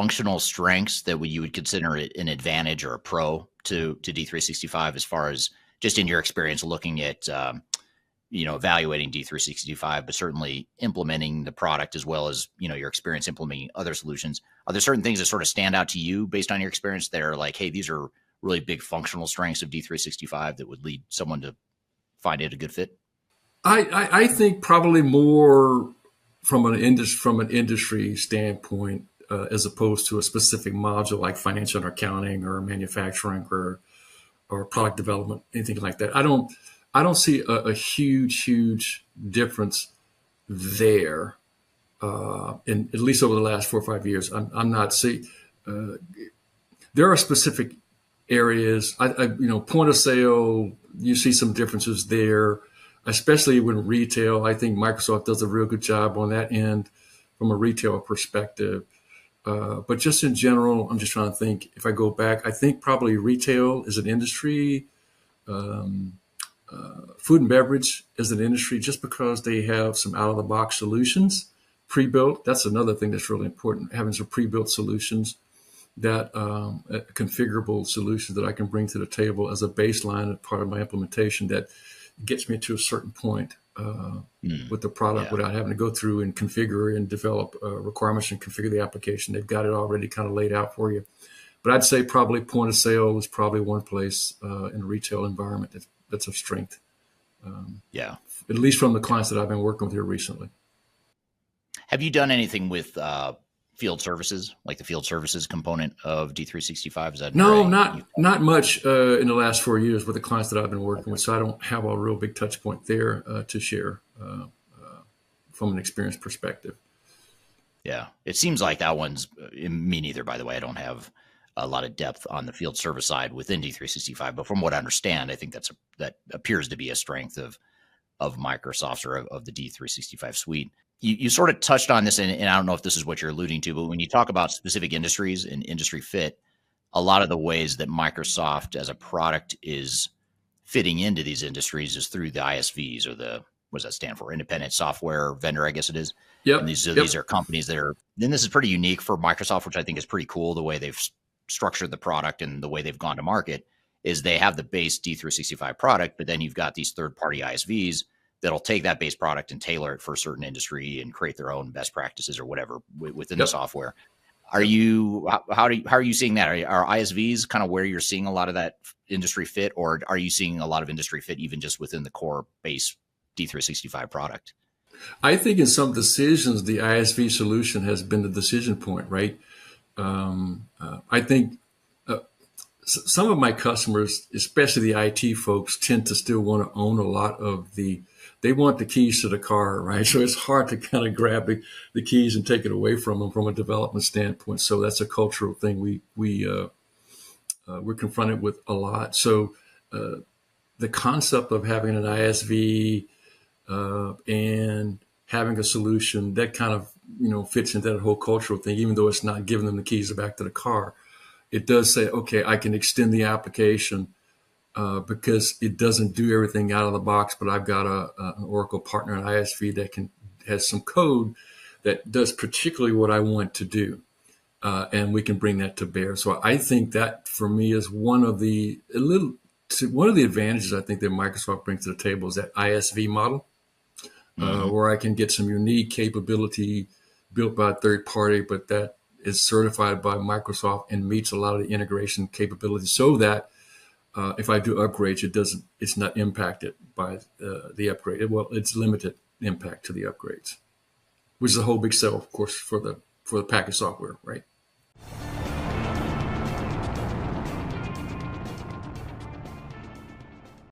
functional strengths that you would consider it an advantage or a pro to D365 as far as just in your experience looking at, evaluating D365, but certainly implementing the product as well as, your experience implementing other solutions? Are there certain things that sort of stand out to you based on your experience that are like, hey, these are really big functional strengths of D365 that would lead someone to find it a good fit? I think probably more from an industry standpoint, as opposed to a specific module like financial and accounting or manufacturing or product development, anything like that. I don't see a huge difference there. In at least over the last 4 or 5 years, I'm not seeing. There are specific areas. Point of sale, you see some differences there, especially when retail. I think Microsoft does a real good job on that end from a retail perspective. But just in general, I'm just trying to think. If I go back, I think probably retail is an industry. Food and beverage is an industry, just because they have some out-of-the-box solutions pre-built. That's another thing that's really important, having some pre-built solutions that configurable solutions that I can bring to the table as a baseline as part of my implementation that gets me to a certain point with the product without having to go through and configure and develop requirements and configure the application. They've got it already kind of laid out for you. But I'd say probably point of sale is probably one place in a retail environment that's of strength. At least from the clients that I've been working with here recently. Have you done anything with field services, like the field services component of D365? Is that no, not much in the last 4 years with the clients that I've been working with. So I don't have a real big touch point there to share from an experience perspective. Yeah, it seems like that one's me neither. By the way, I don't have a lot of depth on the field service side within D365, but from what I understand, I think that appears to be a strength of Microsoft's or of the D365 suite. You sort of touched on this, and I don't know if this is what you're alluding to, but when you talk about specific industries and industry fit, a lot of the ways that Microsoft as a product is fitting into these industries is through the ISVs, or what does that stand for? Independent software vendor, I guess it is. Yep. And these are companies that are, then this is pretty unique for Microsoft, which I think is pretty cool. The way they've structured the product and the way they've gone to market is they have the base D365 product, but then you've got these third-party ISVs that'll take that base product and tailor it for a certain industry and create their own best practices or whatever within the software. How are you seeing that? Are ISVs kind of where you're seeing a lot of that industry fit, or are you seeing a lot of industry fit even just within the core base D365 product? I think in some decisions, the ISV solution has been the decision point, right? I think some of my customers, especially the IT folks, tend to still want to own a lot of they want the keys to the car, right? So it's hard to kind of grab the keys and take it away from them from a development standpoint. So that's a cultural thing we're confronted with a lot. So the concept of having an ISV and having a solution that kind of fits into that whole cultural thing, even though it's not giving them the keys back to the car, it does say, okay, I can extend the application because it doesn't do everything out of the box, but I've got an Oracle partner, an ISV that has some code that does particularly what I want to do, and we can bring that to bear. So I think that for me is one of the advantages I think that Microsoft brings to the table is that ISV model, where I can get some unique capability built by a third party, but that is certified by Microsoft and meets a lot of the integration capabilities, so that if I do upgrades, it's not impacted by the upgrade. Well, it's limited impact to the upgrades, which is a whole big sell, of course, for the package software, right?